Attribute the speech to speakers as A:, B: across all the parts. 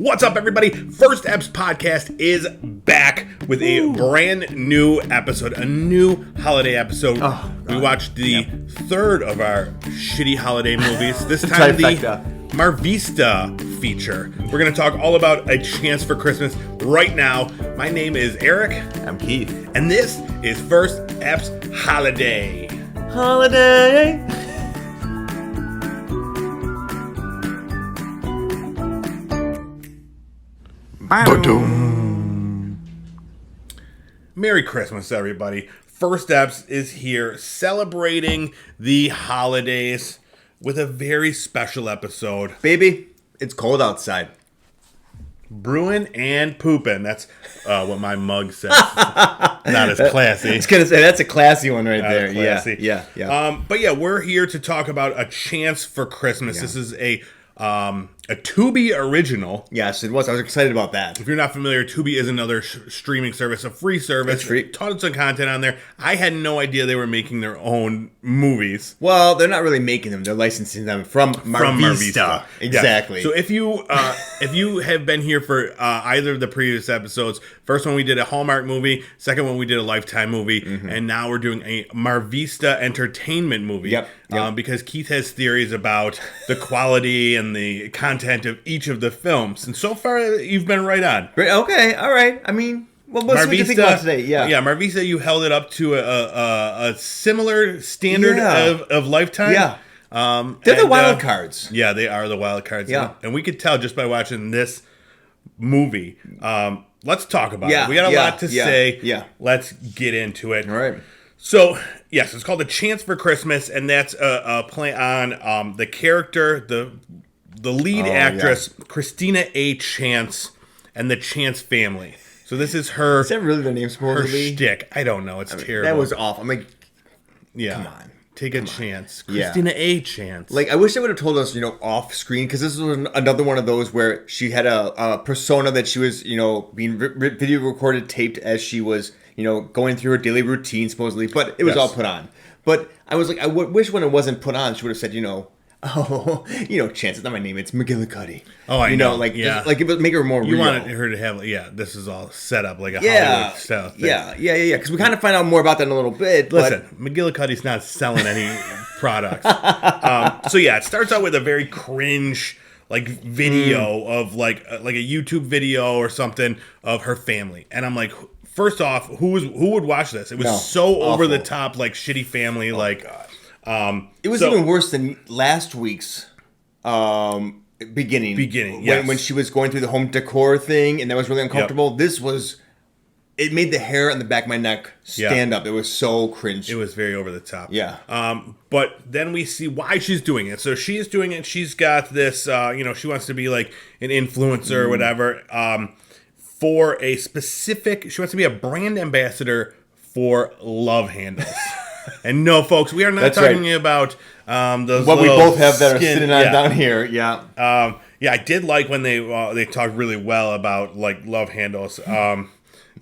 A: What's up, everybody? First Eps Podcast is back with a brand new episode, a new holiday episode. We watched the third of our shitty holiday movies. This time, the Marvista feature. We're going to talk all about A Chance for Christmas right now. My name is Eric.
B: I'm Keith.
A: And this is First Eps Holiday.
B: Holiday.
A: Merry Christmas, everybody. First Eps is here celebrating the holidays with a very special episode.
B: Baby, it's cold outside.
A: Brewing and pooping. That's what my mug says. Not as classy.
B: I was going to say, that's a classy one right there.
A: Classy.
B: Yeah.
A: But yeah, we're here to talk about A Chance for Christmas. Yeah. This is a Tubi original.
B: Yes, it was. I was excited about that.
A: If you're not familiar, Tubi is another streaming service, a free service.
B: It's free.
A: Tons of content on there. I had no idea they were making their own movies.
B: Well, they're not really making them. They're licensing them from Marvista. Exactly.
A: Yeah. So if you have been here for either of the previous episodes, first one we did a Hallmark movie, second one we did a Lifetime movie, and now we're doing a Marvista entertainment movie.
B: Yep.
A: Because Keith has theories about the quality and the content of each of the films, and so far you've been right on.
B: Okay, all right. I mean, what's what you think about today? Yeah,
A: Marvista, you held it up to a similar standard of Lifetime.
B: Yeah, they're the wild cards.
A: Yeah, they are the wild cards.
B: Yeah,
A: and we could tell just by watching this movie. Let's talk about it. We got a lot to say. Yeah, let's get into it.
B: All right.
A: So, yes, it's called A Chance for Christmas, and that's a play on the character, the lead actress, Christina A. Chance, and the Chance family. So this is her...
B: Is that really the name supposed to be?
A: Her shtick. I don't know. It's terrible.
B: That was awful. I'm like,
A: come
B: on.
A: Take a chance. Christina A. Chance.
B: Like, I wish they would have told us, off screen, because this was another one of those where she had a persona that she was, being video recorded, taped as she was... going through her daily routine, supposedly, but it was all put on. But I was like, I wish when it wasn't put on, she would have said, Chance, it's not my name, it's McGillicuddy. Oh, I know. It would make her more real.
A: You wanted her to have, this is all set up like a Hollywood style thing.
B: Yeah, because we kind of find out more about that in a little bit.
A: Listen, McGillicuddy's not selling any products. It starts out with a very cringe... video of like a YouTube video or something of her family, and I'm like, first off, who would watch this? It was so awful. Over the top, like shitty family. God.
B: It was even worse than last week's beginning. When she was going through the home decor thing, and that was really uncomfortable. Yep. This was. It made the hair on the back of my neck stand up. It was so cringe.
A: It was very over the top.
B: Yeah.
A: But then we see why she's doing it. So she's doing it. She's got this, she wants to be like an influencer or whatever for a specific, she wants to be a brand ambassador for love handles. And no, folks, we are not talking about those
B: what we both have that are
A: skin,
B: sitting on down here. Yeah.
A: I did like when they talked really well about like love handles.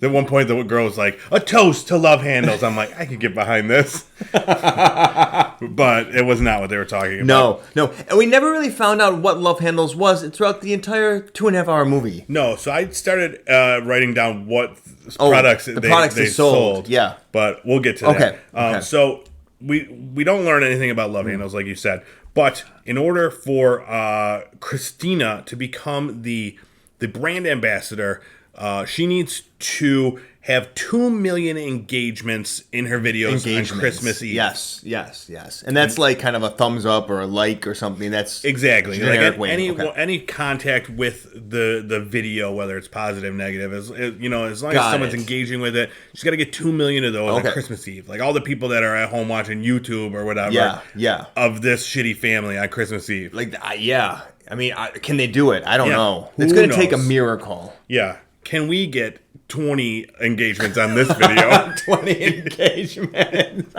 A: At one point, the girl was like, a toast to love handles. I'm like, I could get behind this. But it was not what they were talking about.
B: No. And we never really found out what love handles was throughout the entire 2.5-hour movie.
A: No, so I started writing down what products they sold.
B: Yeah.
A: But we'll get to that. Okay. So we don't learn anything about love handles, like you said. But in order for Christina to become the brand ambassador... she needs to have 2 million engagements in her videos on Christmas Eve.
B: Yes. And that's like kind of a thumbs up or a like or something. That's
A: exactly
B: generic
A: like any contact with the video, whether it's positive, negative, as long as someone's engaging with it, she's got to get 2 million of those on Christmas Eve. Like all the people that are at home watching YouTube or whatever, of this shitty family on Christmas Eve.
B: I mean, can they do it? I don't know. It's going to take a miracle.
A: Yeah. Can we get 20 engagements on this video?
B: 20 engagements.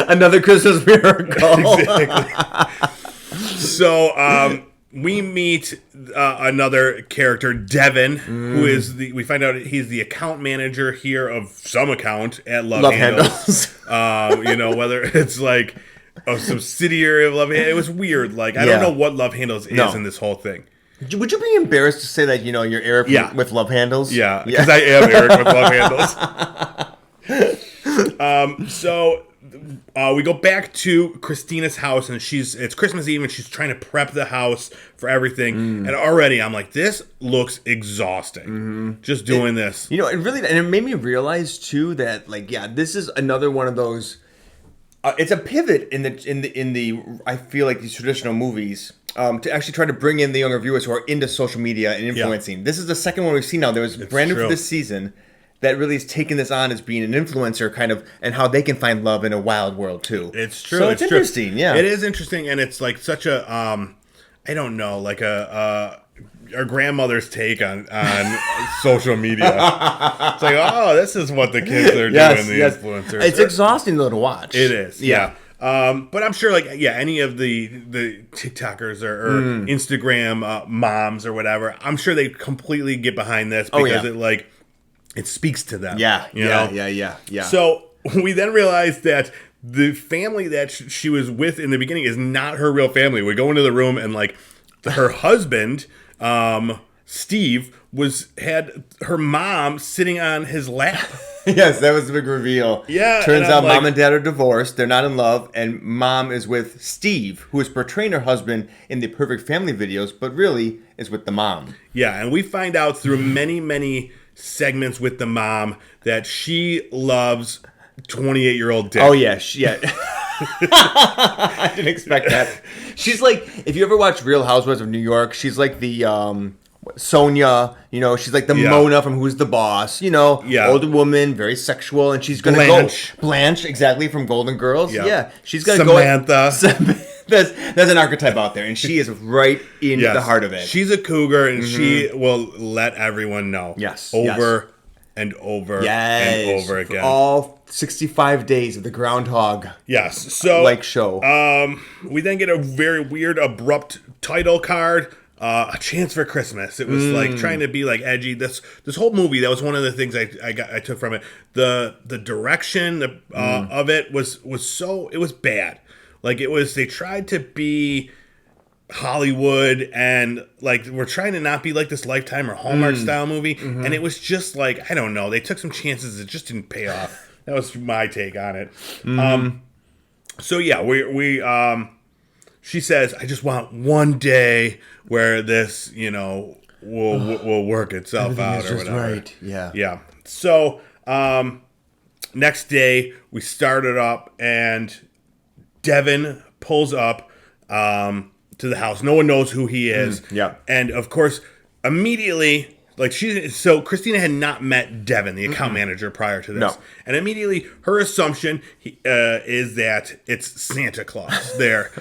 B: Another Christmas miracle.
A: Exactly. So, we meet another character, Devin, who is we find out he's the account manager here of some account at Love Handles. Whether it's a subsidiary of Love Handles. It was weird. I don't know what Love Handles is in this whole thing.
B: Would you be embarrassed to say that, you're Eric with love handles?
A: Yeah, because I am Eric with love handles. So we go back to Christina's house, and it's Christmas Eve, and she's trying to prep the house for everything. And already I'm like, this looks exhausting. Just doing this.
B: It really, and it made me realize too that, like, this is another one of those. It's a pivot in the I feel like these traditional movies to actually try to bring in the younger viewers who are into social media and influencing. This is the second one we've seen now. There was brand new for this season that really is taking this on as being an influencer kind of, and how they can find love in a wild world too.
A: It's true.
B: So it's interesting.
A: True.
B: Yeah,
A: it is interesting, and it's like such a I don't know, like our grandmother's take on social media. It's like, oh, this is what the kids are doing. The influencers.
B: It's exhausting though to watch.
A: It is. Yeah. But I'm sure, like, any of the TikTokers or Instagram moms or whatever, I'm sure they completely get behind this because it speaks to them.
B: Yeah.
A: So we then realized that the family that she was with in the beginning is not her real family. We go into the room, and like her husband, Steve, had her mom sitting on his lap.
B: Yes, that was the big reveal.
A: Yeah.
B: Turns out mom and dad are divorced. They're not in love. And mom is with Steve, who is portraying her husband in the Perfect Family videos, but really is with the mom.
A: Yeah, and we find out through many, many segments with the mom that she loves 28-year-old Dick.
B: Oh, yeah. I didn't expect that. She's like, if you ever watch Real Housewives of New York, she's like the Sonia, she's like the Mona from Who's the Boss, older woman, very sexual, and she's going to go Blanche, exactly, from Golden Girls. Yeah. She's going to go
A: Samantha.
B: There's an archetype out there, and she is right in the heart of it.
A: She's a cougar, and she will let everyone know.
B: Yes.
A: Over and over and over again.
B: For all 65 days of the Groundhog.
A: Yes. So
B: like show.
A: We then get a very weird, abrupt title card. A Chance for Christmas. It was like trying to be like edgy. This whole movie, that was one of the things I took from it. The direction of it was so, it was bad. Like, they tried to be Hollywood, and like we're trying to not be like this Lifetime or Hallmark style movie, and it was just like, I don't know, they took some chances, it just didn't pay off. That was my take on it. So yeah, we she says, I just want one day where this, will work itself out or whatever.
B: Right. Yeah.
A: Yeah. So next day we started up, and Devin pulls up to the house. No one knows who he is.
B: Yeah.
A: And of course, immediately, like so Christina had not met Devin, the account manager, prior to this.
B: No.
A: And immediately her assumption is that it's Santa Claus there.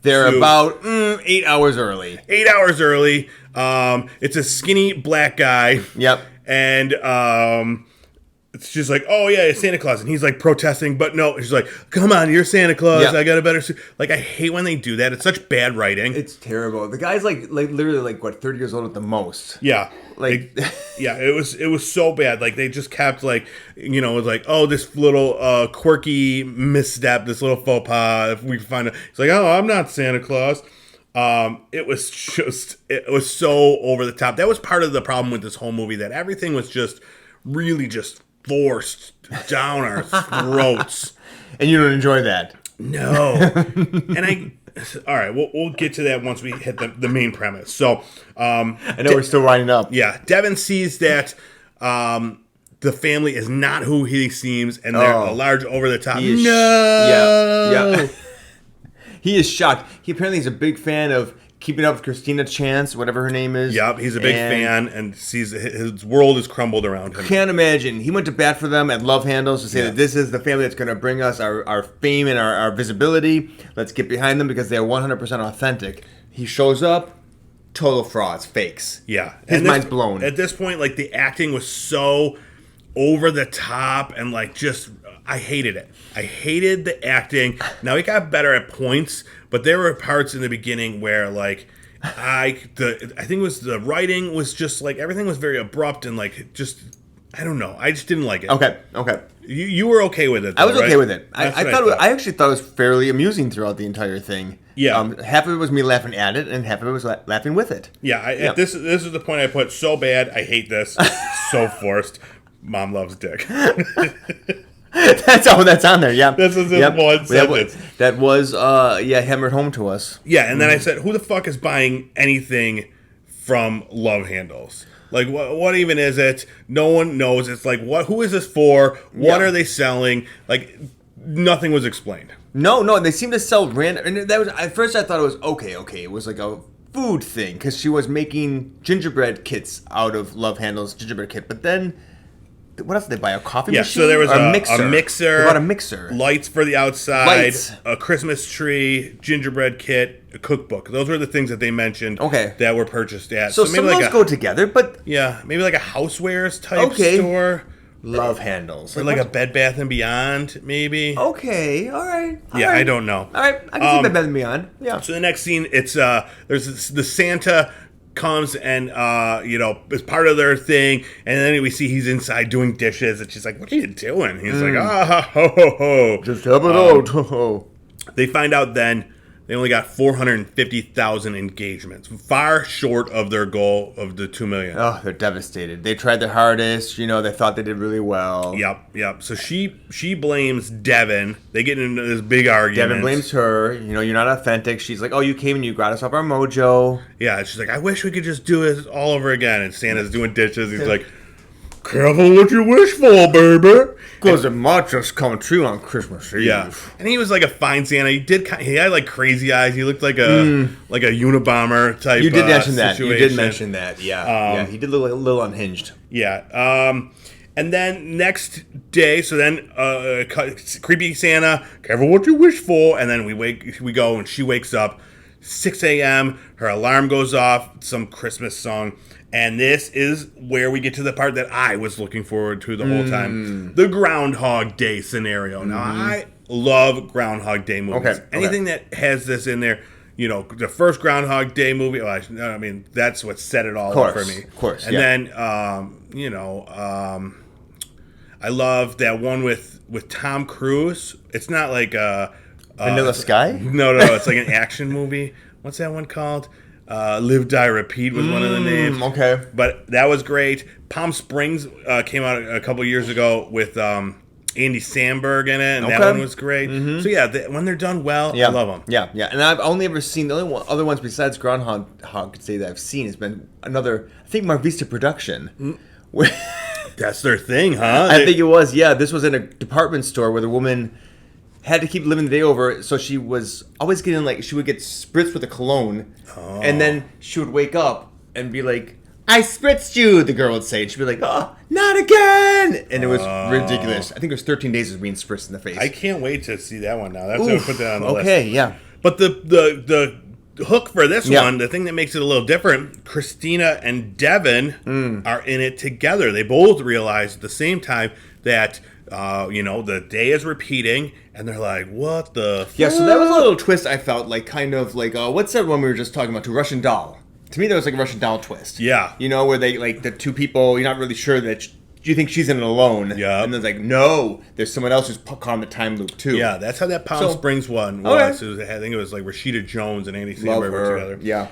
B: They're about 8 hours early.
A: 8 hours early. It's a skinny black guy.
B: Yep.
A: And it's just like, oh yeah, it's Santa Claus, and he's like protesting, but no, he's like, come on, you're Santa Claus. Yep. I got a better suit. Like, I hate when they do that. It's such bad writing.
B: It's terrible. The guy's like literally like 30 years old at the most.
A: Yeah. Yeah, it was so bad. Like, they just kept like, it was like, oh, this little quirky misstep, this little faux pas. If we find it, it's like, oh, I'm not Santa Claus. It was so over the top. That was part of the problem with this whole movie, that everything was just really just forced down our throats.
B: And you don't enjoy that?
A: No. And all right, we'll get to that once we hit the main premise. So,
B: I know we're still winding up.
A: Yeah, Devin sees that the family is not who he seems, and they're a large over the top.
B: Yeah. He is shocked. He apparently is a big fan of Keeping Up with Christina Chance, whatever her name is.
A: Yep, he's a big fan, and sees his world is crumbled around him.
B: Can't imagine. He went to bat for them at Love Handles to say that this is the family that's going to bring us our fame and our visibility. Let's get behind them because they are 100% authentic. He shows up, total frauds, fakes.
A: Yeah.
B: His mind's blown.
A: At this point, like, the acting was so over the top, and like, just, I hated it. I hated the acting. Now, it got better at points, but there were parts in the beginning where, like, I think it was the writing was just like, everything was very abrupt, and like, just, I don't know. I just didn't like it.
B: Okay.
A: You were okay with it, though,
B: I was okay
A: right?
B: with it. I actually thought it was fairly amusing throughout the entire thing.
A: Yeah.
B: Half of it was me laughing at it, and half of it was laughing with it.
A: Yeah. This is the point I put. So bad. I hate this. So forced. Mom loves dick.
B: That's on there. Yeah.
A: This is one sentence.
B: That was hammered home to us.
A: Yeah, and then I said, who the fuck is buying anything from Love Handles? Like, what even is it? No one knows. It's like, who is this for? What are they selling? Like, nothing was explained.
B: No, they seem to sell random. And that was at first I thought it was okay. It was like a food thing because she was making gingerbread kits out of Love Handles gingerbread kit. But then, what else did they buy? A coffee machine?
A: So there was a mixer.
B: They bought a mixer.
A: Lights for the outside. A Christmas tree, gingerbread kit, a cookbook. Those were the things that they mentioned that were purchased at.
B: So some of those go together, but...
A: Yeah, maybe like a housewares type store.
B: Love Handles.
A: Or like a Bed Bath & Beyond, maybe.
B: Okay, all right.
A: I don't know.
B: All right, I can see Bed Bath & Beyond. Yeah.
A: So the next scene, it's the Santa comes and is part of their thing, and then we see he's inside doing dishes, and she's like, "What are you doing?" He's like, ho ho ho,
B: just help it out.
A: They find out then they only got 450,000 engagements, far short of their goal of the 2 million.
B: Oh, they're devastated. They tried their hardest. They thought they did really well.
A: Yep. So she blames Devin. They get into this big argument.
B: Devin blames her. You're not authentic. She's like, oh, you came and you got us off our mojo.
A: Yeah, she's like, I wish we could just do it all over again. And Santa's doing dishes. He's like, careful what you wish for, baby.
B: Because it might just come true on Christmas Eve.
A: Yeah, and he was like a fine Santa. He had like crazy eyes. He looked like a Unabomber type.
B: You did mention that.
A: Situation.
B: You did mention that. Yeah. He did look a little unhinged.
A: Yeah. And then next day, so then creepy Santa, careful what you wish for. And then we go and she wakes up, 6 a.m. Her alarm goes off. Some Christmas song. And this is where we get to the part that I was looking forward to the whole time. The Groundhog Day scenario. Now, I love Groundhog Day movies. Anything that has this in there, the first Groundhog Day movie, I mean, that's what set it all up for me.
B: Of course,
A: and then, I love that one with Tom Cruise. It's not like
B: Vanilla Sky?
A: No, it's like an action movie. What's that one called? Live, Die, Repeat was one of the names.
B: Okay.
A: But that was great. Palm Springs came out a couple years ago with Andy Samberg in it, and that one was great. So yeah, when they're done well, I love them.
B: Yeah. And I've only ever seen, the only other ones besides Groundhog Day that I've seen has been another, I think Marvista Production.
A: That's their thing, huh?
B: I think it was, yeah. This was in a department store where the woman had to keep living the day over, so she was always getting she would get spritzed with a cologne, and then she would wake up and be like, I spritzed you, the girl would say, and she'd be like, oh, not again, and it was ridiculous. I think it was 13 days of being spritzed in the face.
A: I can't wait to see that one now. That's going to put that on the list.
B: Okay, yeah.
A: But the hook for this one, the thing that makes it a little different, Christina and Devin are in it together. They both realize at the same time that the day is repeating, and they're like, what the fuck?
B: Yeah, so that was a little twist I felt like, kind of like, what's that one we were just talking about, to Russian Doll? To me, that was like a Russian Doll twist.
A: Yeah.
B: Where they, the two people, you're not really sure that, you think she's in it alone.
A: Yeah.
B: And then it's like, no, there's someone else who's caught in the time loop, too.
A: Yeah, that's how that Palm Springs one was. I think it was like Rashida Jones and Andy Samberg were together.
B: Yeah.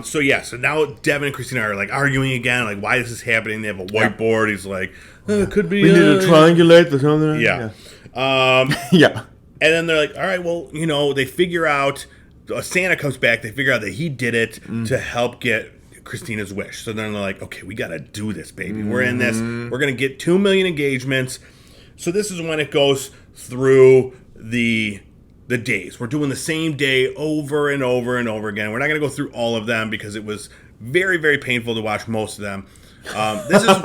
A: So now Devin and Christina are like arguing again, like, why is this happening? They have a whiteboard. He's like, it could be.
B: We need to triangulate the something.
A: Yeah.
B: Yeah.
A: And then they're like, all right, well, they figure out, Santa comes back, they figure out that he did it to help get Christina's wish. So then they're like, okay, we got to do this, baby. We're in this. We're going to get 2 million engagements. So this is when it goes through the days. We're doing the same day over and over and over again. We're not going to go through all of them because it was very, very painful to watch most of them. This is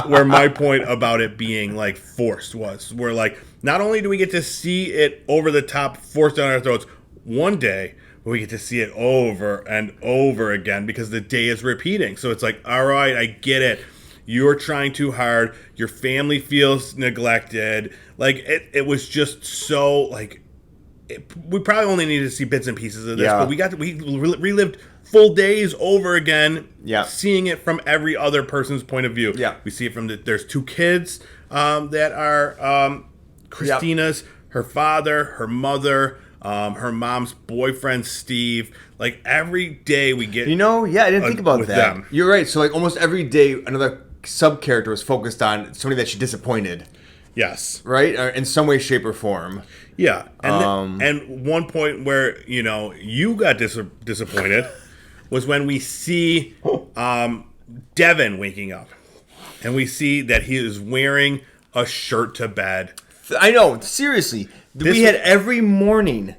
A: where my point about it being like forced was. Where like not only do we get to see it over the top, forced down our throats one day, but we get to see it over and over again because the day is repeating. So it's like, all right, I get it. You're trying too hard. Your family feels neglected. Like it was just so like. We probably only needed to see bits and pieces of this, but we relived full days over again.
B: Yeah.
A: Seeing it from every other person's point of view.
B: Yeah.
A: We see it from there's 2 kids that are Christina's, her father, her mother, her mom's boyfriend, Steve. Like, every day we get...
B: I didn't think about that.
A: Them.
B: You're right. So, like, almost every day, another sub-character was focused on somebody that she disappointed.
A: Yes.
B: Right? Or in some way, shape, or form.
A: Yeah. And one point where, you got disappointed was when we see Devin waking up. And we see that he is wearing a shirt to bed.
B: I know. Seriously. We had every morning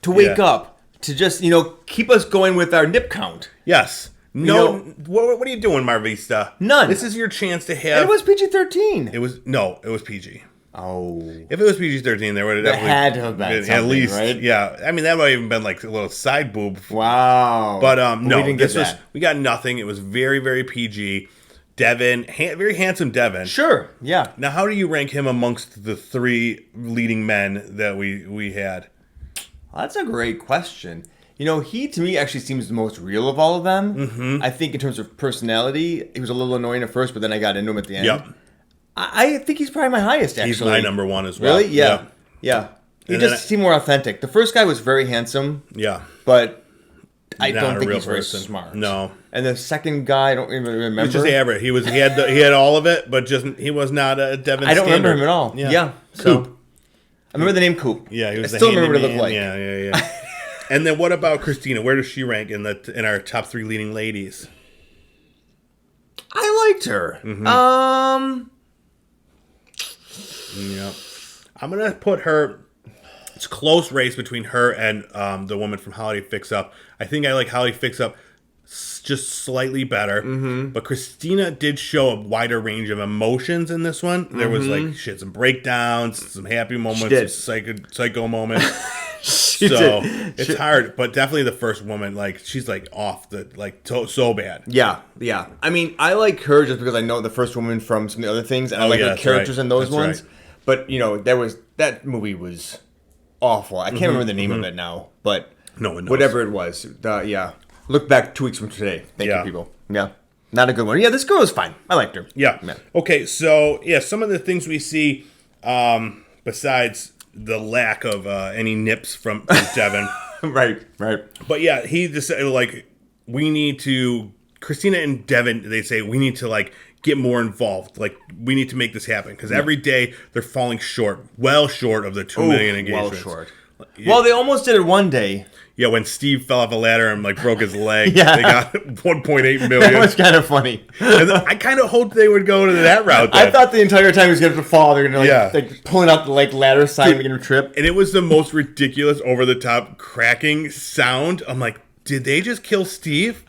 B: to wake up to just, keep us going with our nip count.
A: Yes. No. What are you doing, Marvista?
B: None.
A: This is your chance to have...
B: And it was PG-13.
A: It was PG.
B: Oh.
A: If it was PG-13, there would have definitely...
B: had to have been
A: at least,
B: right?
A: Yeah. I mean, that might have even been like a little side boob.
B: Wow.
A: But no,
B: we didn't get that.
A: We got nothing. It was very, very PG. Devin, very handsome Devin.
B: Sure, yeah.
A: Now, how do you rank him amongst the 3 leading men that we had?
B: Well, that's a great question. He, to me, actually seems the most real of all of them.
A: Mm-hmm.
B: I think in terms of personality, he was a little annoying at first, but then I got into him at the end.
A: Yep.
B: I think he's probably my highest, actually.
A: He's my number 1 as well.
B: Really? Yeah. Yeah. He just seemed more authentic. The first guy was very handsome.
A: Yeah.
B: But I don't think
A: real
B: he's very
A: person.
B: smart.
A: No.
B: And the second guy, I don't even remember.
A: He was just average. He had all of it, but he was not a Devin
B: I don't
A: standard.
B: remember him at all. Yeah.
A: Coop.
B: So, I remember the name Coop.
A: Yeah, he was
B: I still remember what he
A: handyman.
B: looked like.
A: Yeah. And then what about Christina? Where does she rank in our top 3 leading ladies?
B: I liked her.
A: Mm-hmm. Yeah. I'm going to put her... It's a close race between her and the woman from Holiday Fix Up. I think I like Holiday Fix Up just slightly better.
B: Mm-hmm.
A: But Christina did show a wider range of emotions in this one. There was she had some breakdowns, some happy moments, some psycho moments. It's hard, but definitely the first woman, she's off the so bad.
B: Yeah. I mean, I like her just because I know the first woman from some of the other things, and I like the characters in those ones. Right. But that movie was awful. I can't remember the name of it now, but
A: no one knows.
B: Whatever it was. Look back 2 weeks from today. Thank you, people. Yeah. Not a good one. Yeah, this girl was fine. I liked her.
A: Yeah. Okay, so, some of the things we see, besides the lack of any nips from Devin.
B: Right.
A: But, he decided, we need to... Christina and Devin, they say, we need to, get more involved. We need to make this happen. Because every day, they're falling short. Well short of the 2 million engagements.
B: Well short. Well, they almost did it one day.
A: Yeah, when Steve fell off a ladder and broke his leg,
B: yeah.
A: They got 1.8 million.
B: That was kind of funny.
A: And I kind of hoped they would go to that route. Then.
B: I thought the entire time he was going to fall, they're going to pulling out the ladder side and going to trip.
A: And it was the most ridiculous, over the top cracking sound. I'm like, did they just kill Steve?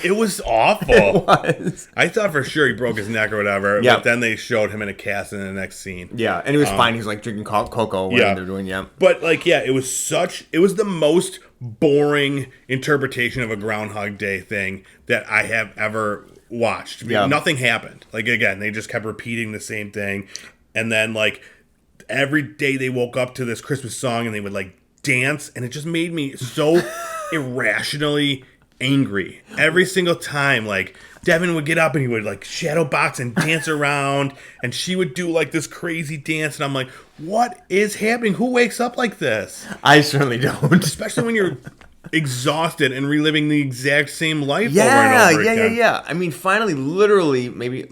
A: It was awful.
B: It was.
A: I thought for sure he broke his neck or whatever. But then they showed him in a cast in the next scene.
B: Yeah, and he was fine. He was drinking cocoa. Whatever they're doing. Yeah.
A: But it was the most boring interpretation of a Groundhog Day thing that I have ever watched. Nothing happened. Again, they just kept repeating the same thing. And then every day they woke up to this Christmas song and they would dance, and it just made me so irrationally angry every single time. Devin would get up and he would shadow box and dance around, and she would do this crazy dance, and I'm like, what is happening? Who wakes up like this?
B: I certainly don't.
A: Especially when you're exhausted and reliving the exact same life over and over again.
B: Yeah. I mean, finally, literally, maybe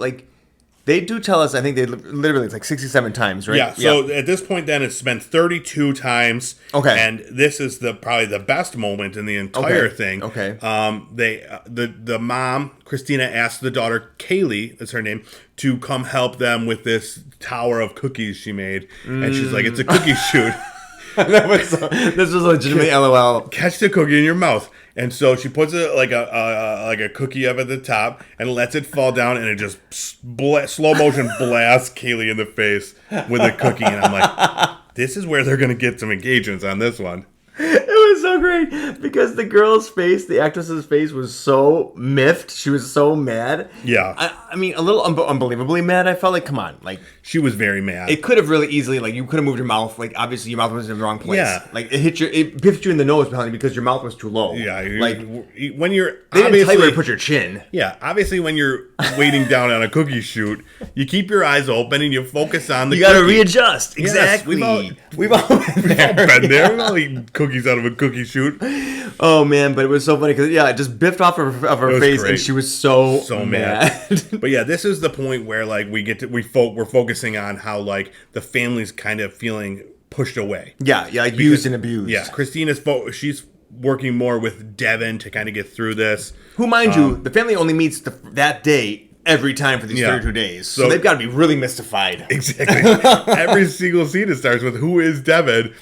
B: they do tell us, I think they literally, it's 67 times, right?
A: Yeah, so at this point then, it's been 32 times.
B: Okay.
A: And this is probably the best moment in the entire thing.
B: Okay.
A: The mom, Christina, asked the daughter, Kaylee, that's her name, to come help them with this tower of cookies she made. And she's like, it's a cookie shoot.
B: This was legitimately LOL.
A: Catch the cookie in your mouth. And so she puts a cookie up at the top and lets it fall down, and it just slow motion blasts Kaylee in the face with a cookie. And I'm like, this is where they're going to get some engagements on this one.
B: It
C: was so great because the girl's face, the actress's face, was so miffed. She was so mad.
A: Yeah.
C: I mean, a little unbelievably mad. I felt like, come on, like
A: she was very mad.
C: it could have really easily, like, you could have moved your mouth. Like, obviously, your mouth was in the wrong place.
A: Yeah.
C: Like, it biffed you in the nose behind because your mouth was too low.
A: Yeah.
C: Like,
A: when you're
C: they didn't tell you where to put your chin.
A: Yeah, obviously when you're waiting down on a cookie shoot, you keep your eyes open and you focus on the
C: You got to readjust. Exactly.
A: Yes,
C: we've all been there.
A: been there. We've all eaten cookies out of a cookie shoot.
C: Oh, man, but it was so funny because, yeah, it just biffed off of her face
A: great.
C: and she was so
A: mad. But yeah, this is the point where, like, we're focusing on how, like, the family's kind of feeling pushed away.
C: Yeah, like used and abused.
A: Yeah, Christina's she's working more with Devin to kind of get through this.
C: Who, mind you, the family only meets that day every time for these 32 days. So they've got to be really mystified.
A: Exactly. Every single scene it starts with, who is Devin?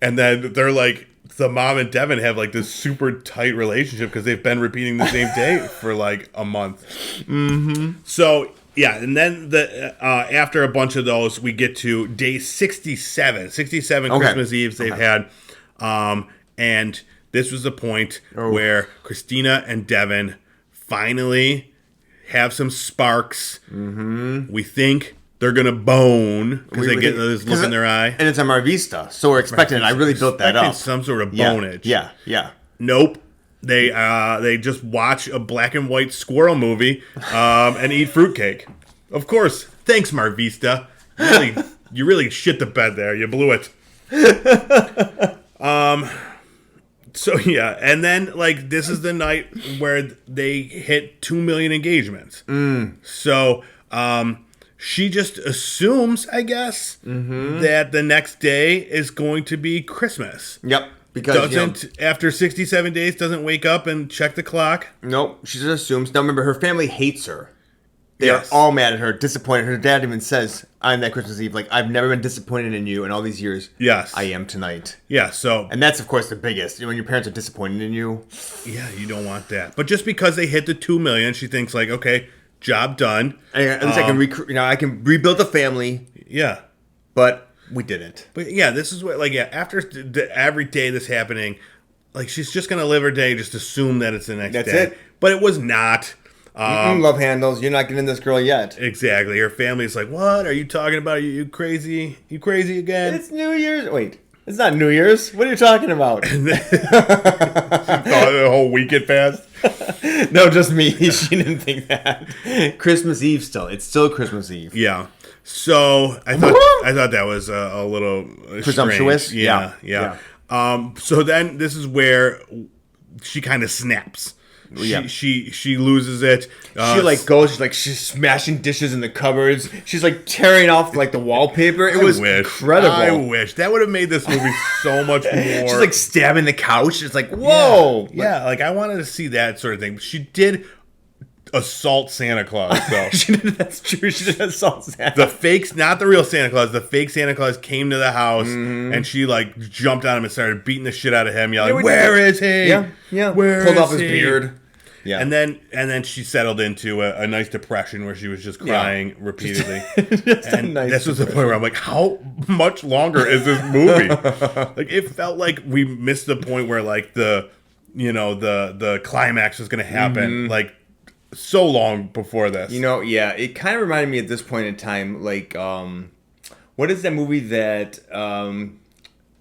A: And then they're like, the mom and Devin have like this super tight relationship because they've been repeating the same day for like a month. Mm-hmm. So, yeah, and then after a bunch of those, we get to day 67. 67 Christmas Eves they've had. And this was the point where Christina and Devin finally have some sparks. Mm-hmm. We think they're going to bone because they get this look in their eye.
C: And it's a Marvista, so we're expecting it. I really built that up.
A: Some sort of bonage.
C: Yeah.
A: Nope. They just watch a black and white squirrel movie and eat fruitcake. Of course. Thanks, Marvista. You really shit the bed there. You blew it. So, yeah, and then, like, this is the night where they hit 2 million engagements. So, she just assumes, I guess, that the next day is going to be Christmas.
C: Yep. Because,
A: after 67 days, doesn't wake up and check the clock.
C: Nope, she just assumes. Now, remember, her family hates her. They are all mad at her, disappointed. Her dad even says on that Christmas Eve, like, I've never been disappointed in you in all these years.
A: Yes.
C: I am tonight.
A: Yeah, so...
C: And that's, of course, the biggest. When your parents are disappointed in you.
A: Yeah, you don't want that. But just because they hit the 2 million, she thinks, like, okay, job done.
C: And at least I can rebuild the family.
A: Yeah.
C: But we didn't.
A: But, yeah, this is what, like, yeah, after every day this happening, like, she's just going to live her day, just assume that it's the next day.
C: That's it.
A: But it was not...
C: love handles. You're not getting this girl yet.
A: Exactly. Her family's like, "What are you talking about? Are you crazy? You crazy again?"
C: It's New Year's. Wait, it's not New Year's. What are you talking about?
A: She thought the whole week had passed.
C: No, just me. She didn't think that. Christmas Eve still. It's still Christmas Eve.
A: Yeah. So I thought that was a little
C: presumptuous.
A: Strange. Yeah. So then this is where she kind of snaps. She loses it.
C: She's smashing dishes in the cupboards. She's like tearing off like the wallpaper. It was incredible.
A: I wish that would have made this movie so much more.
C: She's like stabbing the couch. It's like, whoa.
A: Yeah, like I wanted to see that sort of thing. She did assault Santa Claus, though.
C: That's true. She did assault Santa.
A: The fakes, not the real Santa Claus. The fake Santa Claus came to the house and she like jumped on him and started beating the shit out of him, yelling, "Where is he?
C: Yeah.
A: Where
C: pulled
A: is
C: off his
A: he?"
C: beard. Yeah.
A: And then she settled into a nice depression where she was just crying repeatedly. This was the point where I'm like, how much longer is this movie? Like, it felt like we missed the point where like the climax was going to happen like so long before this.
C: It kind of reminded me at this point in time, like, what is that movie that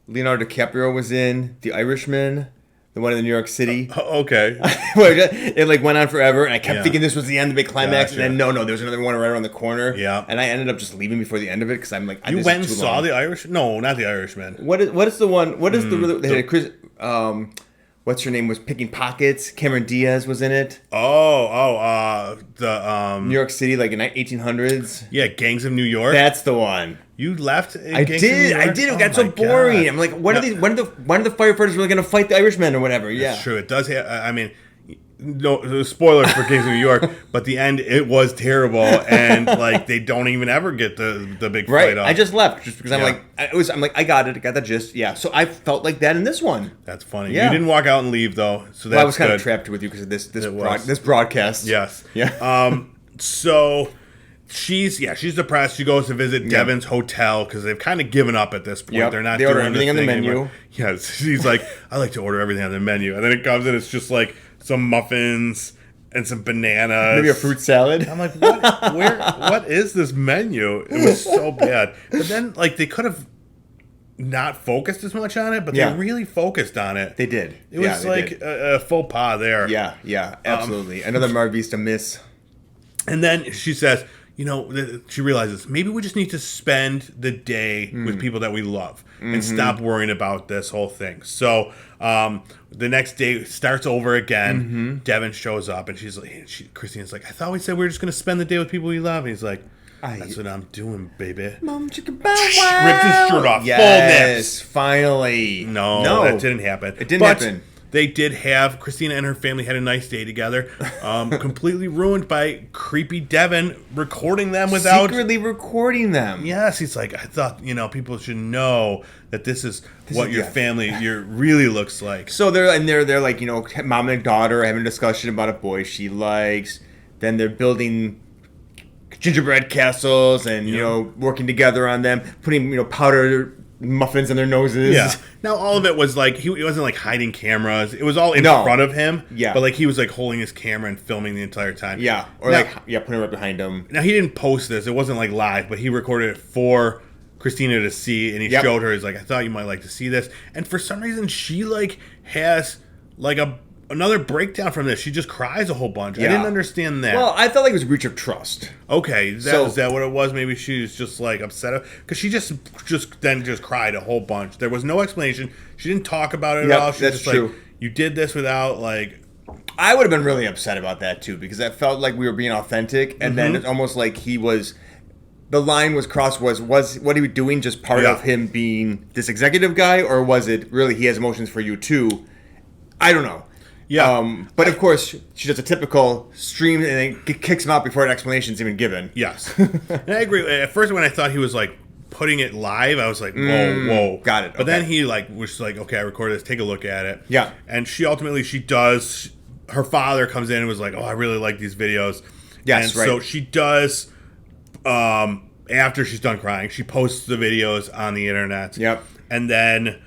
C: Leonardo DiCaprio was in? The Irishman? The one in New York City.
A: Okay.
C: It like went on forever, and I kept thinking this was the end, the big climax, and then no, there was another one right around the corner.
A: Yeah.
C: And I ended up just leaving before the end of it because I'm like,
A: you went and saw The Irishman? No, not The Irishman.
C: What is the one? What is what's her name was picking pockets? Cameron Diaz was in it.
A: The
C: New York City, like in 1800s.
A: Yeah, Gangs of New York.
C: That's the one.
A: You left.
C: I did. It got so boring. I'm like, when are the firefighters really going to fight the Irishman or whatever? Yeah,
A: it's true. It does have. I mean, no spoilers for Gangs of New York, but the end it was terrible, and like they don't even ever get the big fight off.
C: I just left just because I'm like, I got it. I got the gist. Yeah. So I felt like that in this one.
A: That's funny. Yeah. You didn't walk out and leave though, so that's
C: I was kind
A: good.
C: of trapped with you because of this broadcast.
A: Yes.
C: Yeah.
A: So she's depressed. She goes to visit Devin's hotel because they've kind of given up at this point.
B: Yep.
A: They're not
B: They
A: doing
B: order everything on the menu.
A: anymore. Yes, she's like, I like to order everything on the menu, and then it comes in. It's just like some muffins and some bananas,
B: Maybe a fruit salad.
A: I'm like, what is this menu? It was so bad. But then, like, they could have not focused as much on it, but they really focused on it.
B: They did.
A: It was like a faux pas there.
B: Yeah, absolutely. Another Marvista miss.
A: And then she says, she realizes maybe we just need to spend the day with people that we love and stop worrying about this whole thing. So the next day starts over again. Devin shows up and Christina's like, I thought we said we were just going to spend the day with people we love. And he's like, that's what I'm doing, baby.
B: Mom, chicken bow wow.
A: Ripped his shirt off.
B: Yes,
A: full nips.
B: Finally.
A: No, that didn't happen.
B: It didn't happen.
A: They did have, Christina and her family had a nice day together. Completely ruined by creepy Devin recording them without...
B: Secretly recording them.
A: Yes, he's like, I thought, people should know that this is what your family really looks like.
B: So they're like, mom and daughter having a discussion about a boy she likes. Then they're building gingerbread castles and, working together on them. Putting, powder muffins in their noses.
A: Yeah. Now all of it was like he wasn't like hiding cameras. It was all in front of him.
B: Yeah.
A: But like he was like holding his camera and filming the entire time.
B: Yeah. Or putting it right behind him.
A: Now he didn't post this. It wasn't like live, but he recorded it for Christina to see, and he showed her. He's like, I thought you might like to see this. And for some reason, she like has like another breakdown from this. She just cries a whole bunch. I didn't understand that.
B: Well, I felt like it was a breach of trust.
A: Okay, is that what it was? Maybe she was just like upset because she just cried a whole bunch. There was no explanation. She didn't talk about it at all. She was just true. Like, you did this without like.
B: I would have been really upset about that too because I felt like we were being authentic, and then it's almost like he was. The line was crossed. Was what he was doing just part of him being this executive guy, or was it really he has emotions for you too? I don't know.
A: Yeah.
B: But of course, she does a typical stream and then kicks him out before an explanation's even given.
A: Yes. And I agree. At first, when I thought he was like putting it live, I was like, whoa.
B: Got it.
A: But then he like was like, okay, I recorded this. Take a look at it.
B: Yeah.
A: And she does. Her father comes in and was like, oh, I really like these videos.
B: Yes,
A: and
B: right.
A: So she does. After she's done crying, she posts the videos on the internet.
B: Yep.
A: And then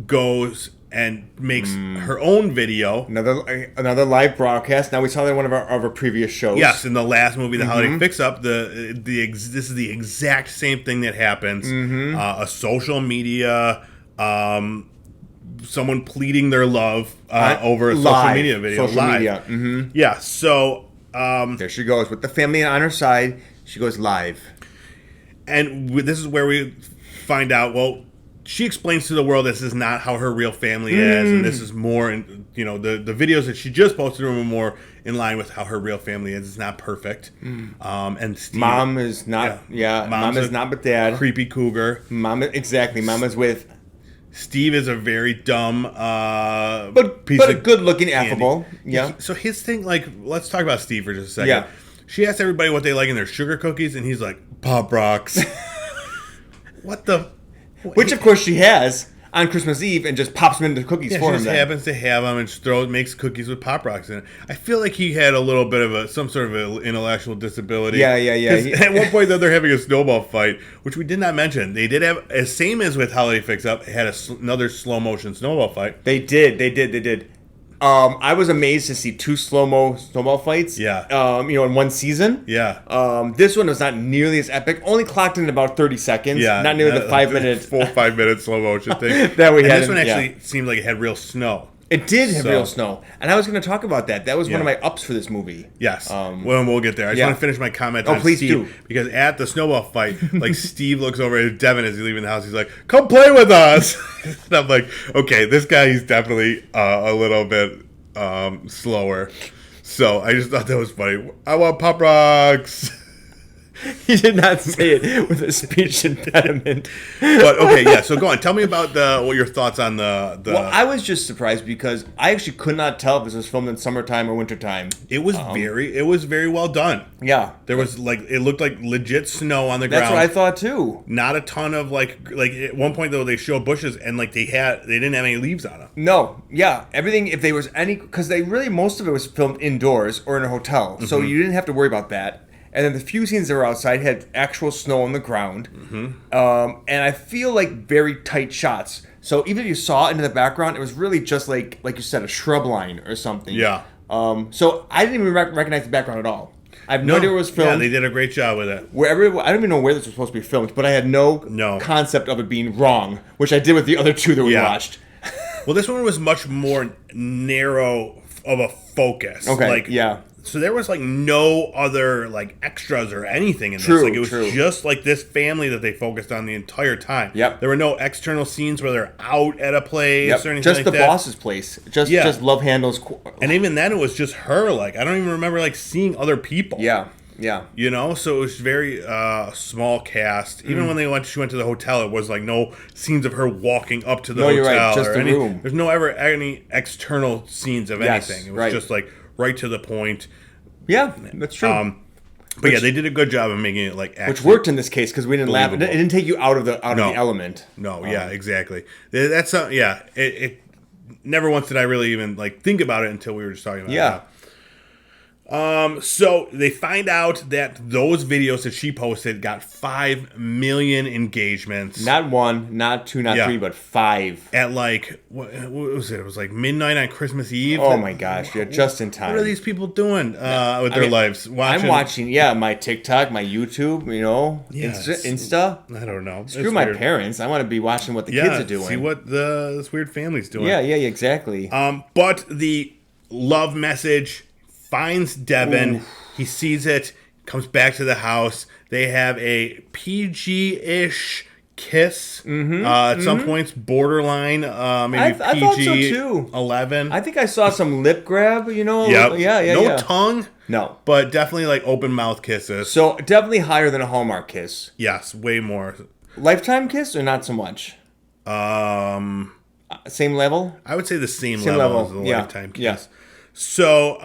A: goes and makes her own video.
B: Another live broadcast. Now we saw that in one of our previous shows.
A: Yes, in the last movie, The Holiday Fix-Up, this is the exact same thing that happens. A social media, someone pleading their love over a social media video.
B: Media.
A: Yeah, so...
B: there she goes. With the family on her side, she goes live.
A: And this is where we find out, well... She explains to the world this is not how her real family is, and this is more, the videos that she just posted were more in line with how her real family is. It's not perfect. And Steve,
B: Mom is not, Mom is not with Dad.
A: Creepy cougar.
B: Exactly. Mom is with.
A: Steve is a very dumb,
B: but a good-looking, affable. Yeah.
A: So his thing, like, let's talk about Steve for just a second.
B: Yeah.
A: She asked everybody what they like in their sugar cookies, and he's like, Pop Rocks. What the...
B: Which, of course, she has on Christmas Eve and just pops them into cookies for him.
A: She just happens to have them and makes cookies with Pop Rocks in it. I feel like he had a little bit of some sort of an intellectual disability.
B: Yeah.
A: At one point, though, they're having a snowball fight, which we did not mention. They did have, as same as with Holiday Fix Up, it had another slow motion snowball fight.
B: They did. I was amazed to see two slow-mo snowball fights.
A: Yeah.
B: In one season.
A: Yeah.
B: This one was not nearly as epic. Only clocked in about 30 seconds.
A: Yeah.
B: Not nearly the 5 minutes.
A: Full 5 minute slow motion thing.
B: That we had.
A: This one actually seemed like it had real snow.
B: It did have real snow. And I was going to talk about that. That was one of my ups for this movie.
A: Yes. We'll get there. I just want to finish my comment on
B: please
A: Steve.
B: do.
A: Because at the snowball fight, like Steve looks over at Devin as he's leaving the house. He's like, come play with us. And I'm like, okay, this guy, he's definitely a little bit slower. So I just thought that was funny. I want Pop Rocks.
B: He did not say it with a speech impediment.
A: But okay, yeah. So go on. Tell me about what your thoughts on the.
B: Well, I was just surprised because I actually could not tell if this was filmed in summertime or wintertime.
A: It was very well done.
B: Yeah,
A: there was it looked like legit snow on the ground.
B: That's what I thought too.
A: Not a ton of like at one point though they showed bushes and like they didn't have any leaves on them.
B: No, yeah, everything if there was any because most of it was filmed indoors or in a hotel, so you didn't have to worry about that.
C: And then the few scenes that were outside had actual snow on the ground. And I feel like very tight shots. So even if you saw into the background, it was really just like you said, a shrub line or something.
A: Yeah.
C: So I didn't even recognize the background at all. I have no idea where it was filmed.
A: Yeah, they did a great job with it.
C: I don't even know where this was supposed to be filmed, but I had no concept of it being wrong, which I did with the other two that we watched.
A: Well, this one was much more narrow of a focus.
C: Okay,
A: So there was like no other like extras or anything in this. Like it was just like this family that they focused on the entire time.
C: Yep.
A: There were no external scenes where they're out at a place or anything
C: just
A: like
C: the
A: that.
C: boss's place. Just Love Handle's.
A: And even then, it was just her. Like I don't even remember like seeing other people.
C: Yeah.
A: You know, so it was very small cast. Even when she went to the hotel, it was like no scenes of her walking up to the hotel.
C: You're right. Just the room.
A: There's no ever any external scenes of anything. It was just like right to the point.
C: Yeah, that's true.
A: But they did a good job of making it like
C: which worked in this case because we didn't laugh. It didn't take you out of the element.
A: No, exactly. That's it never once did I really even like think about it until we were just talking about it. So they find out that those videos that she posted got 5 million engagements.
C: Not 1, not 2, not 3, but 5.
A: At like, what was it? It was like midnight on Christmas Eve.
C: Oh my gosh, just in time.
A: What are these people doing with their lives?
C: I'm watching, my TikTok, my YouTube, Insta.
A: I don't know.
C: Screw my parents. I want to be watching what the kids are doing.
A: See what this weird family's doing.
C: Yeah, exactly.
A: But the love message finds Devin. Ooh. He sees it, comes back to the house. They have a PG-ish kiss. At some points, borderline, maybe
C: I thought so too.
A: 11.
C: I think I saw some lip grab,
A: Yep. No tongue.
C: No.
A: But definitely like open mouth kisses.
C: So definitely higher than a Hallmark kiss.
A: Yes, way more.
C: Lifetime kiss or not so much? Same level?
A: I would say the same level as the Lifetime kiss.
C: Yeah.
A: So,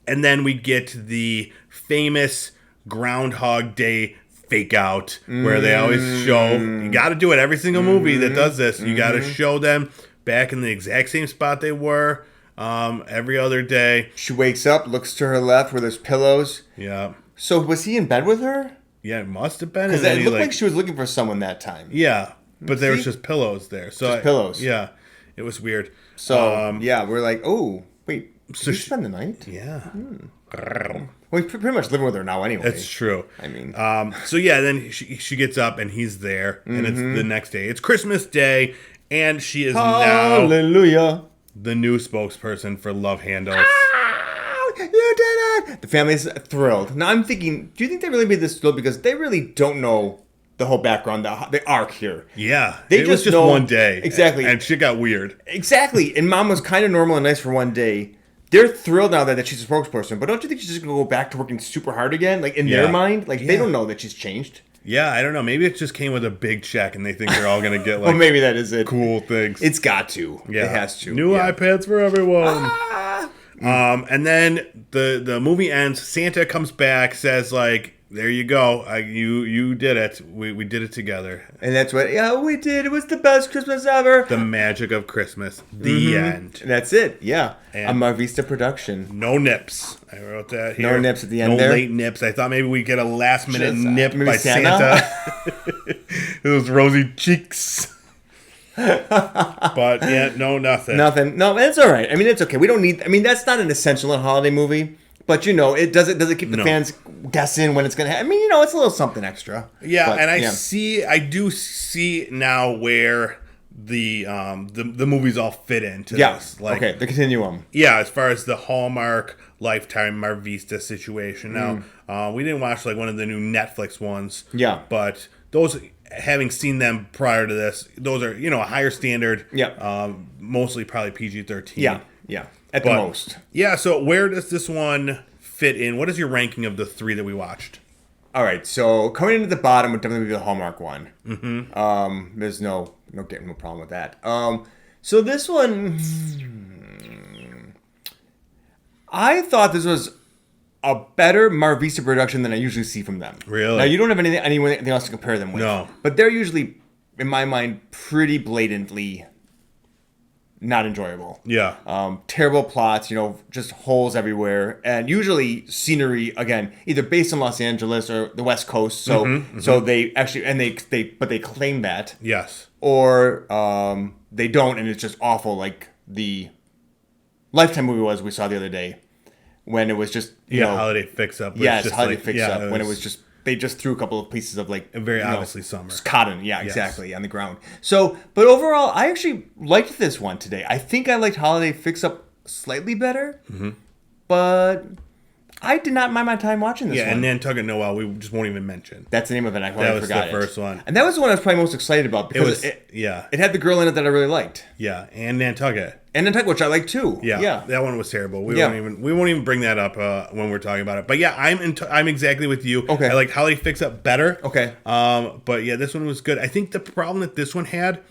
A: and then we get the famous Groundhog Day fake out where they always show, you got to do it every single movie that does this. You got to show them back in the exact same spot they were every other day.
C: She wakes up, looks to her left where there's pillows.
A: Yeah.
C: So was he in bed with her?
A: Yeah, it must have been.
C: Because it looked like she was looking for someone that time.
A: Yeah, but there was just pillows there. So
C: just pillows.
A: Yeah, it was weird.
C: So, we're like, oh, wait. Did we spend the night?
A: Yeah.
C: Well, we're pretty much living with her now anyway.
A: That's true.
C: I mean.
A: Then she gets up and he's there, and it's the next day. It's Christmas Day, and she is now the new spokesperson for Love Handles.
C: You did it! The family's thrilled. Now I'm thinking, do you think they really made this thrilled? Because they really don't know the whole background, the arc here.
A: Yeah.
C: It was just
A: know, one day.
C: Exactly.
A: And shit got weird.
C: Exactly. And Mom was kind of normal and nice for one day. They're thrilled now that she's a spokesperson, but don't you think she's just going to go back to working super hard again? Like, in their mind? Like, they don't know that she's changed.
A: Yeah, I don't know. Maybe it just came with a big check and they think they're all going to get, like,
C: well, maybe that is it.
A: Cool things.
C: It's got to. Yeah. It has to.
A: New iPads for everyone. And then the movie ends. Santa comes back, says, like, there you go. You did it. We did it together.
C: And that's what, we did. It was the best Christmas ever.
A: The magic of Christmas. The end.
C: And that's it. Yeah.
A: And
C: a Marvista production.
A: No nips. I wrote that here.
C: No nips at the end
A: no
C: there.
A: No late nips. I thought maybe we'd get a last minute nip by Santa. Those rosy cheeks. But yeah, no, nothing.
C: Nothing. No, it's all right. I mean, it's okay. We don't need, that's not an essential in a holiday movie. But it does it keep the fans guessing when it's gonna happen? I mean, it's a little something extra.
A: Yeah,
C: but,
A: and I do see now where the movies all fit into this. Like,
C: okay, the continuum.
A: Yeah, as far as the Hallmark Lifetime Marvista situation. Now, we didn't watch like one of the new Netflix ones.
C: Yeah.
A: But those, having seen them prior to this, those are, a higher standard.
C: Yeah.
A: Mostly probably PG-13.
C: Yeah. At the most.
A: Yeah, so where does this one fit in? What is your ranking of the 3 that we watched?
C: All right, so coming into the bottom would definitely be the Hallmark one. Mm-hmm. There's no problem with that. So this one, I thought this was a better Marvista production than I usually see from them.
A: Really?
C: Now, you don't have anything else to compare them with.
A: No.
C: But they're usually, in my mind, pretty blatantly not enjoyable.
A: Yeah.
C: Terrible plots, just holes everywhere, and usually scenery again, either based in Los Angeles or the West Coast. So so they actually but they claim that.
A: Yes.
C: Or they don't, and it's just awful, like the Lifetime movie we saw the other day, when it was just
A: Holiday Fix Up.
C: Yes, Holiday Fix Up, when it was just. They just threw a couple of pieces of
A: very obviously summer
C: cotton, exactly, on the ground. So, but overall, I actually liked this one today. I think I liked Holiday Fix Up slightly better, but I did not mind my time watching this one.
A: Yeah, and Nantucket Noel, we just won't even mention.
C: That's the name of it. I
A: was
C: forgot
A: the first one,
C: and that was the one I was probably most excited about because it had the girl in it that I really liked.
A: Yeah, and Nantucket.
C: And Nantucket, which I like too.
A: Yeah, that one was terrible. We won't even bring that up when we're talking about it. But yeah, I'm exactly with you.
C: Okay,
A: I like Holiday Fix Up better.
C: Okay,
A: but yeah, this one was good. I think the problem that this one had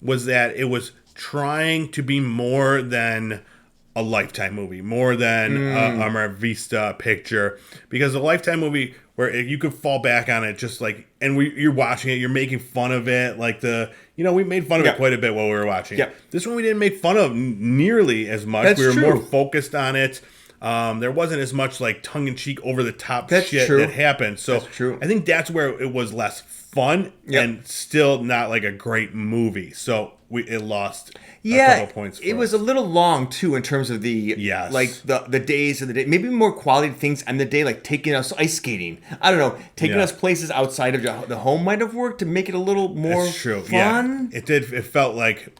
A: was that it was trying to be more than a Lifetime movie, more than a Marvista picture, because a Lifetime movie where you could fall back on it just like, and you're watching it, you're making fun of it, like we made fun of it quite a bit while we were watching it. This one we didn't make fun of nearly as much.
C: That's
A: we were
C: true.
A: more focused on it. There wasn't as much like tongue-in-cheek, over-the-top shit that happened. So
C: that's true.
A: I think that's where it was less fun and still not like a great movie. So it lost a couple points for
C: it was
A: us.
C: a little long too in terms of the the days of the day. Maybe more quality things on the day, like taking us ice skating. I don't know, taking us places outside of the home might have worked to make it a little more fun.
A: Yeah, it did. It felt like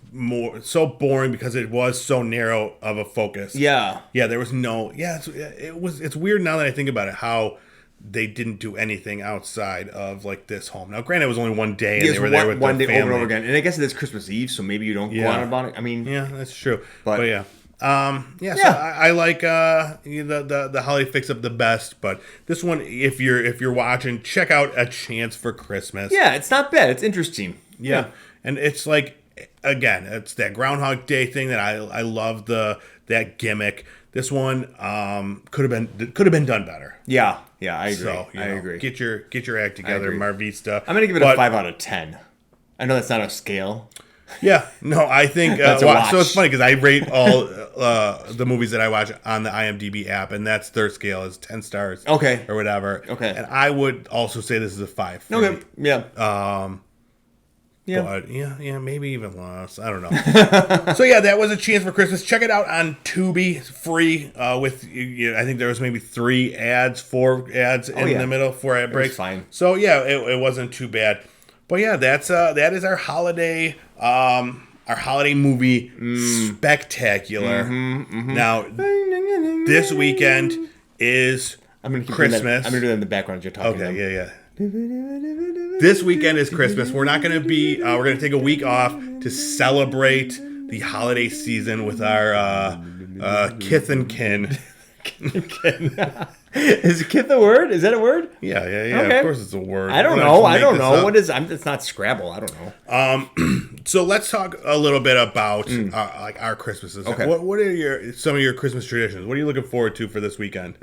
A: so boring because it was so narrow of a focus.
C: Yeah,
A: there was no. Yeah, it's weird now that I think about it how they didn't do anything outside of like this home. Now, granted, it was only one day, and they were there with
C: one
A: their
C: day
A: family.
C: over and over again. And I guess it is Christmas Eve, so maybe you don't go on about it. I mean,
A: yeah, that's true. But yeah. So I like the Holiday Fix Up the best, but this one, if you're watching, check out A Chance for Christmas.
C: Yeah, it's not bad. It's interesting.
A: Yeah. And it's like, again, it's that Groundhog Day thing that I love that gimmick. This one could have been done better.
C: Yeah, I agree.
A: So, I agree. Get your act together, Marvista.
C: I'm gonna give it a 5 out of 10. I know that's not a scale.
A: Yeah, no, I think so. It's funny because I rate all the movies that I watch on the IMDb app, and that's their scale is 10 stars.
C: Okay,
A: or whatever.
C: Okay,
A: and I would also say this is a 5.
C: Okay,
A: yeah. But yeah, maybe even less. I don't know. So yeah, that was A Chance for Christmas. Check it out on Tubi, free. With I think there was maybe 4 ads in the middle, 4 ad breaks.
C: Fine.
A: So yeah, it wasn't too bad. But yeah, that is our holiday movie spectacular. Now this weekend is Christmas.
C: I'm gonna do that in the background as you're talking.
A: Okay, yeah. This weekend is Christmas. We're not going to be. We're going to take a week off to celebrate the holiday season with our kith and kin.
C: Is kith a word? Is that a word?
A: Yeah.
C: Okay.
A: Of course, it's a word.
C: I don't know. What is? It's not Scrabble. I don't know.
A: So let's talk a little bit about our Christmases.
C: Okay.
A: What are some of your Christmas traditions? What are you looking forward to for this weekend?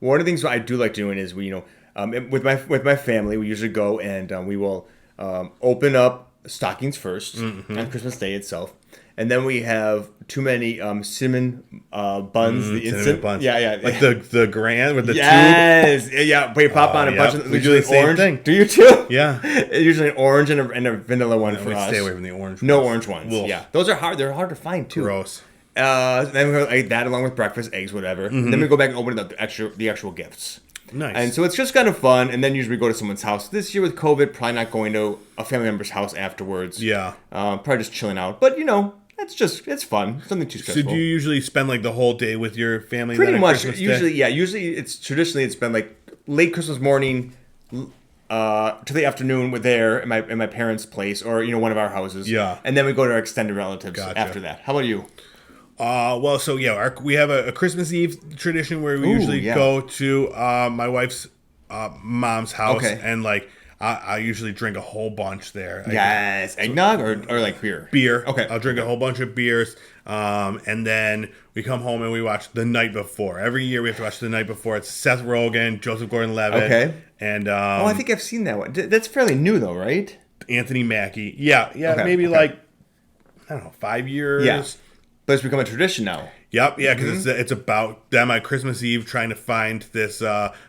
C: One of the things I do like doing is with my family, we usually go and we will open up stockings first on Christmas Day itself, and then we have too many cinnamon buns. The instant
A: buns,
C: yeah,
A: like the grand with the tube.
C: Yeah. But you pop on a bunch of
A: we do the same thing.
C: Do you too?
A: Yeah,
C: usually an orange and a vanilla one for us.
A: Stay away from the orange.
C: No orange ones.
A: Wolf.
C: Yeah, those are hard. They're hard to find too.
A: Gross.
C: Then we eat that along with breakfast, eggs, whatever. Then we go back and open the actual gifts.
A: Nice.
C: And so it's just kind of fun. And then usually we go to someone's house. This year with COVID, probably not going to a family member's house afterwards.
A: Yeah.
C: Probably just chilling out. But it's fun. Something too stressful.
A: So do you usually spend like the whole day with your family?
C: Pretty much. Usually it's been like late Christmas morning to the afternoon. We're there at my parents' place or one of our houses.
A: Yeah.
C: And then we go to our extended relatives after that. How about you?
A: We have a Christmas Eve tradition where we usually go to my wife's mom's house, and like I usually drink a whole bunch there.
C: Yes, eggnog or like beer.
A: Beer.
C: Okay,
A: I'll drink a whole bunch of beers, and then we come home and we watch The Night Before. Every year we have to watch The Night Before. It's Seth Rogen, Joseph Gordon-Levitt.
C: Okay,
A: and
C: I think I've seen that one. That's fairly new though, right?
A: Anthony Mackie. Yeah,
C: Okay,
A: maybe
C: okay.
A: like, I don't know, 5 years.
C: Yeah. But it's become a tradition now.
A: Yep, yeah, because it's about them on Christmas Eve trying to find this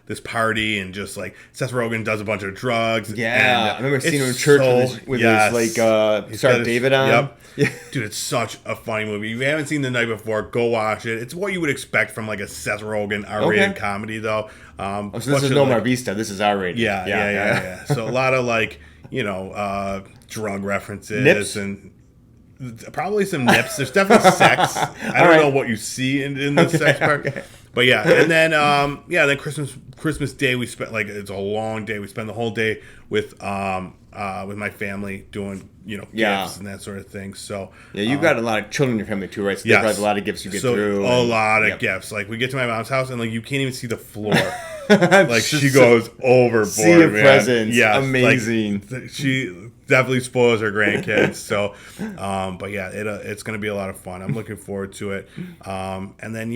A: this party, and just like Seth Rogen does a bunch of drugs.
C: Yeah,
A: and
C: I remember seeing him in
A: it's
C: church
A: so-
C: with
A: yes.
C: his Star
A: got his-
C: David on.
A: Yep.
C: Yeah.
A: Dude, it's such a funny movie. If you haven't seen The Night Before, go watch it. It's what you would expect from like a Seth Rogen R-rated
C: Okay.
A: comedy, though.
C: So this is no Marvista. This is R-rated.
A: Yeah. So a lot of like, drug references
C: Nips?
A: and probably some nips. There's definitely sex. I don't know what you see in the sex part.
C: Okay.
A: But yeah, and then then Christmas Day we spent, like, it's a long day. We spend the whole day with my family doing gifts and that sort of thing. So
C: Yeah, you've got a lot of children in your family too, right? So
A: yes.
C: there's a lot of gifts you get
A: so
C: through.
A: a lot of
C: yep.
A: gifts. Like we get to my mom's house and like you can't even see the floor. Like she goes overboard.
C: Sea of
A: man.
C: presents.
A: Yeah,
C: Amazing.
A: She definitely spoils her grandkids. So, but yeah, it's going to be a lot of fun. I'm looking forward to it. And then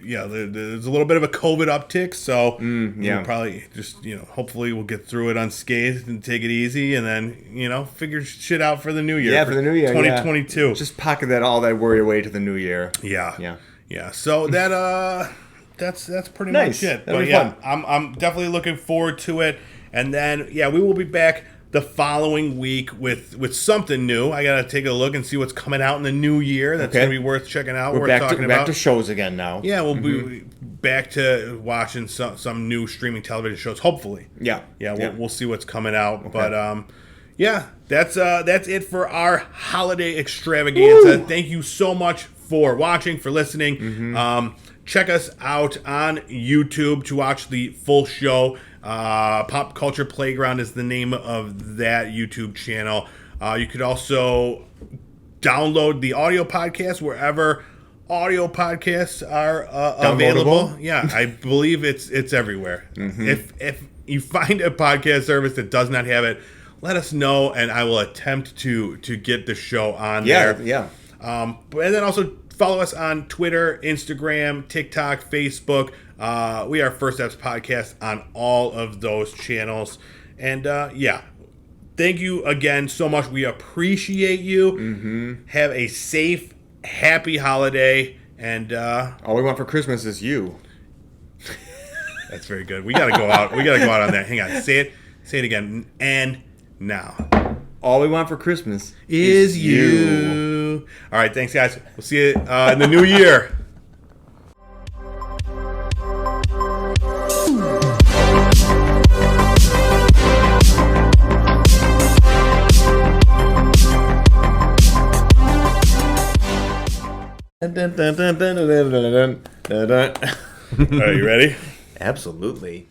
A: there's a little bit of a COVID uptick, so we'll probably just hopefully we'll get through it unscathed and take it easy, and then figure shit out for the new year.
C: Yeah, for the new year,
A: 2022.
C: Just pocket all that worry away to the new year.
A: Yeah. So that's pretty
C: Nice.
A: much it.
C: That'll
A: But
C: be
A: yeah,
C: fun.
A: I'm definitely looking forward to it. And then we will be back the following week with something new. I gotta take a look and see what's coming out in the new year. That's gonna be worth checking out.
C: We're back to shows again now.
A: Yeah, we'll be back to watching some new streaming television shows. Hopefully.
C: Yeah.
A: We'll see what's coming out. But that's it for our holiday extravaganza. Thank you so much for watching, for listening. Check us out on YouTube to watch the full show. Pop Culture Playground is the name of that YouTube channel. You could also download the audio podcast wherever audio podcasts are available. Yeah, I believe it's everywhere. If you find a podcast service that does not have it, let us know, and I will attempt to get the show on there.
C: Yeah.
A: And then also follow us on Twitter, Instagram, TikTok, Facebook. We are First Eps Podcast on all of those channels. And thank you again so much. We appreciate you. Have a safe, happy holiday. And
C: all we want for Christmas is you.
A: That's very good. We gotta go out. We gotta go out on that. Hang on. Say it again. And now.
C: All we want for Christmas
A: is you. All right, thanks, guys. We'll see you in the new year. Are you ready?
C: Absolutely.